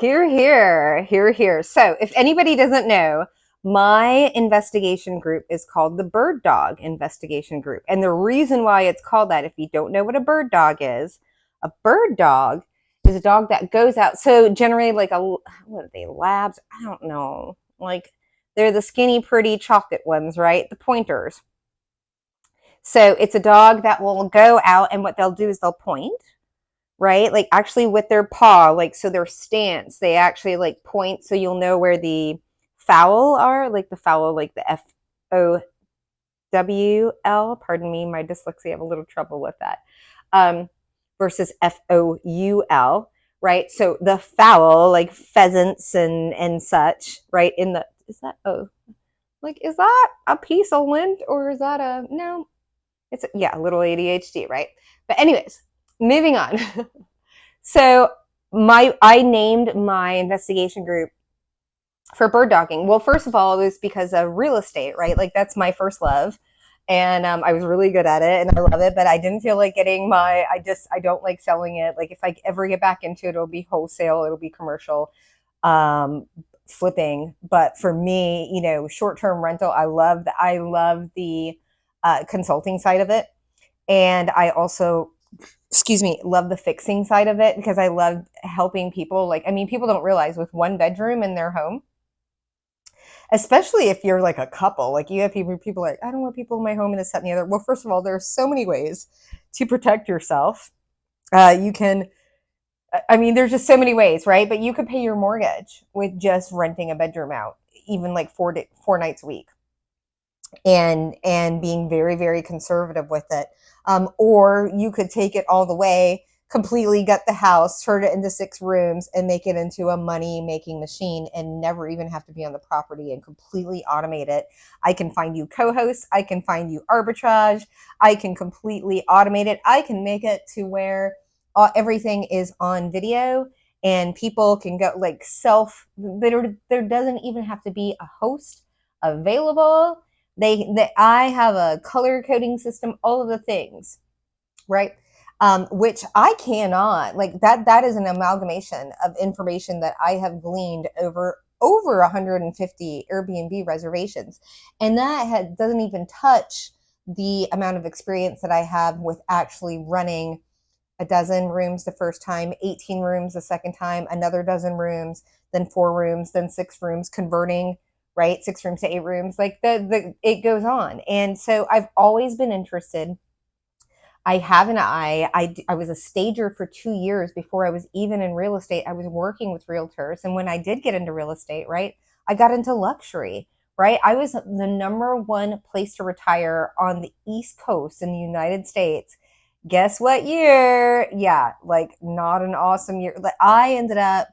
Here, here, here, here. So, if anybody doesn't know, my investigation group is called the Bird Dog Investigation Group. And the reason why it's called that, if you don't know what a bird dog is, a bird dog is a dog that goes out. So, generally, like what are they, labs? I don't know. Like, they're the skinny, pretty chocolate ones, right? The pointers. So, it's a dog that will go out, and what they'll do is they'll point, right? Like actually with their paw, like so their stance, they actually like point so you'll know where the fowl are, like the fowl, like the FOWL. Pardon me, my dyslexia, I have a little trouble with that. Versus FOUL, right? So the fowl, like pheasants and such, right? In the is that like is that a piece of lint or is that a no? It's yeah, a little ADHD, right? But anyways, moving on. So I named my investigation group for bird dogging. Well, first of all, it was because of real estate, right? Like that's my first love. And I was really good at it and I love it, but I didn't feel like getting I don't like selling it. Like if I ever get back into it, it'll be wholesale, it'll be commercial, flipping. But for me, short-term rental, I love the consulting side of it. And I also love the fixing side of it because I love helping people. Like, I mean, people don't realize with one bedroom in their home, especially if you're like a couple, like you have people like, I don't want people in my home and this, that, and the other. Well, first of all, there's so many ways to protect yourself. You can, I mean, there's just so many ways, right? But you could pay your mortgage with just renting a bedroom out, even like 4 nights a week and being very, very conservative with it. Or you could take it all the way, completely gut the house, turn it into 6 rooms, and make it into a money making machine and never even have to be on the property and completely automate it. I can find you co-hosts, I can find you arbitrage, I can completely automate it. I can make it to where everything is on video and people can go like there doesn't even have to be a host available. I have a color coding system, all of the things, right? Which I cannot like that is an amalgamation of information that I have gleaned over 150 Airbnb reservations, and doesn't even touch the amount of experience that I have with actually running a dozen rooms the first time, 18 rooms the second time, another dozen rooms, then 4 rooms, then 6 rooms, converting, right? 6 rooms to 8 rooms. Like it goes on. And so I've always been interested. I have an eye. I was a stager for 2 years before I was even in real estate. I was working with realtors. And when I did get into real estate, right, I got into luxury, right? I was the number one place to retire on the East Coast in the United States. Guess what year? Yeah, like not an awesome year. Like I ended up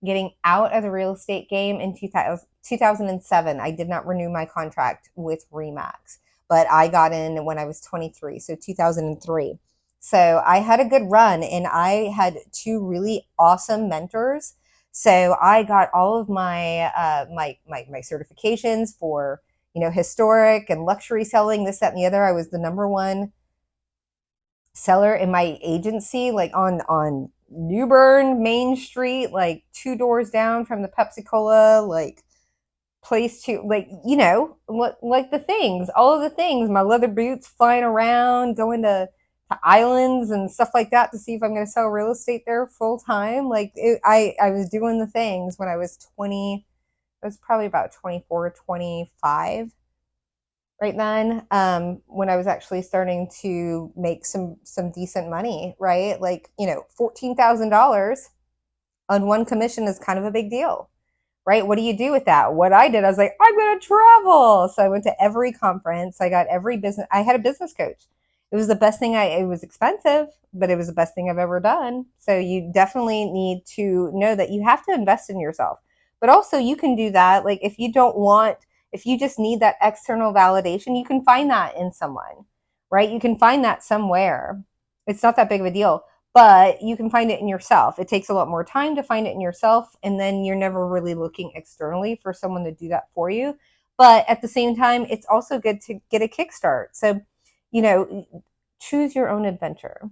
getting out of the real estate game in 2007. I did not renew my contract with Remax, but I got in when I was 23, so 2003. So I had a good run and I had 2 really awesome mentors. So I got all of my certifications for, historic and luxury selling, this, that, and the other. I was the number one seller in my agency, like on New Bern Main Street, like 2 doors down from the Pepsi Cola, like place to, like, like the things, all of the things, my leather boots, flying around, going to islands and stuff like that to see if I'm going to sell real estate there full time. Like I was doing the things when I was 20. I was probably about 24, 25 right then, when I was actually starting to make some decent money, right? Like, $14,000 on one commission is kind of a big deal, right? What do you do with that? What I did, I was like, I'm going to travel. So I went to every conference. I got every business. I had a business coach. It was the best thing. It was expensive, but it was the best thing I've ever done. So you definitely need to know that you have to invest in yourself. But also you can do that. Like if you just need that external validation, you can find that in someone, right? You can find that somewhere. It's not that big of a deal, but you can find it in yourself. It takes a lot more time to find it in yourself, and then you're never really looking externally for someone to do that for you. But at the same time, it's also good to get a kickstart. So, choose your own adventure.